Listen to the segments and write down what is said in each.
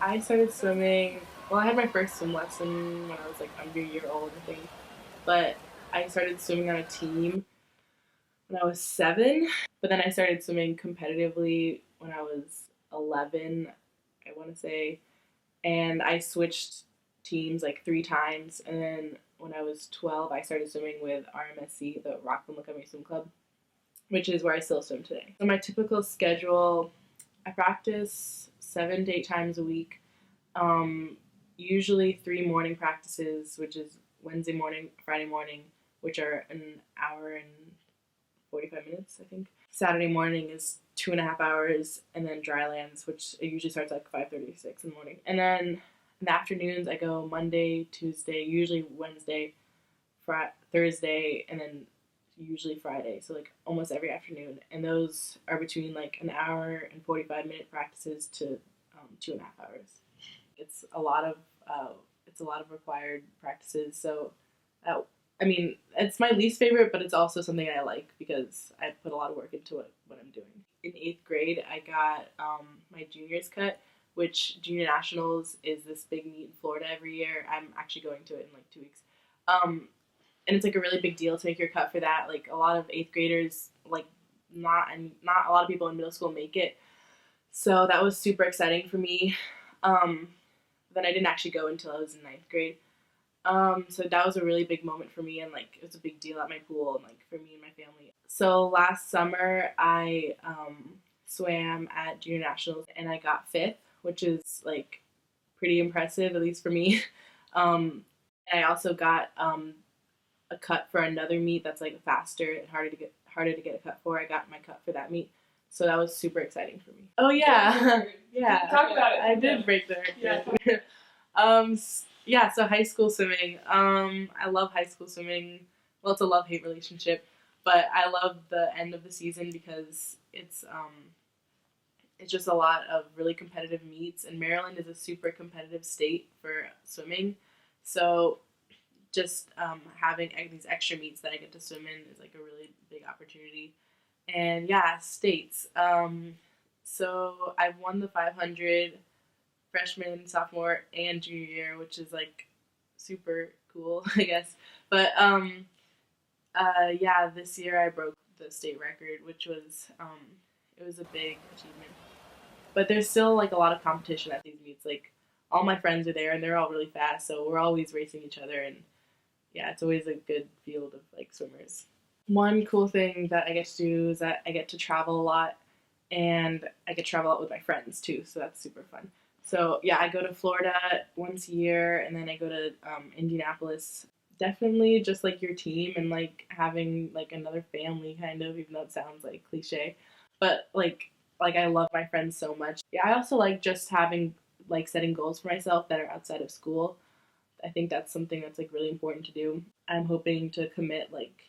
I started swimming, well, I had my first swim lesson when I was like under a year old, I think. But I started swimming on a team when I was 7. But then I started swimming competitively when I was 11, I want to say. And I switched teams like 3 times. And then when I was 12, I started swimming with RMSC, the Rockland Montgomery Swim Club, which is where I still swim today. So my typical schedule, I practice 7 to 8 times a week. Um, Usually 3 morning practices, which is Wednesday morning, Friday morning, which are an hour and 45 minutes, I think. Saturday morning is 2.5 hours, and then dry lands, which it usually starts like 5:36 in the morning. And then in the afternoons, I go Monday, Tuesday, usually Wednesday, Thursday, and then usually Friday. So like almost every afternoon, and those are between like an hour and 45-minute practices to 2.5 hours. It's a lot of required practices. So, I mean, it's my least favorite, but it's also something I like because I put a lot of work into what I'm doing. In 8th grade, I got my juniors cut, which junior nationals is this big meet in Florida every year. I'm actually going to it in like 2 weeks. And it's like a really big deal to make your cut for that. Like a lot of 8th graders, like not a lot of people in middle school make it. So that was super exciting for me. Then I didn't actually go until I was in 9th grade. So that was a really big moment for me, and like it was a big deal at my pool and like for me and my family. So last summer I swam at junior nationals and I got 5th, which is like pretty impressive, at least for me. And I also got a cut for another meet that's like faster and harder to get a cut for. I got my cut for that meet. So that was super exciting for me. Oh yeah, yeah. Talk about it. I did break the record. Yeah. So high school swimming. I love high school swimming. Well, it's a love-hate relationship, but I love the end of the season because it's just a lot of really competitive meets, and Maryland is a super competitive state for swimming. So just having these extra meets that I get to swim in is like a really big opportunity. And yeah, states. So I've won the 500 freshman, sophomore, and junior year, which is like super cool, I guess. But yeah, this year I broke the state record, which was it was a big achievement. But there's still like a lot of competition at these meets. Like all my friends are there, and they're all really fast, so we're always racing each other, and yeah, it's always a good field of like swimmers. One cool thing that I get to do is that I get to travel a lot, and I get to travel out with my friends too, so that's super fun. So yeah, I go to Florida once a year, and then I go to Indianapolis. Definitely just like your team and like having like another family kind of, even though it sounds like cliche, but like I love my friends so much. Yeah, I also like just having like setting goals for myself that are outside of school. I think that's something that's like really important to do. I'm hoping to commit like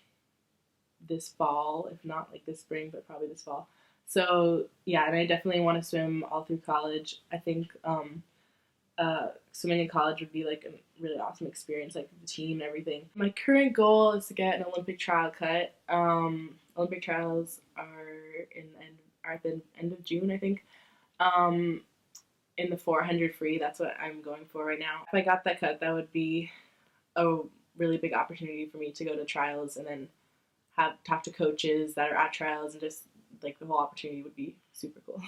this fall, if not like this spring, but probably this fall. So yeah, and I definitely want to swim all through college. I think swimming in college would be like a really awesome experience, like the team and everything. My current goal is to get an Olympic trial cut. Olympic trials are at the end of June, I think. In the 400 free, that's what I'm going for right now. If I got that cut, that would be a really big opportunity for me to go to trials and then talk to coaches that are at trials, and just like the whole opportunity would be super cool.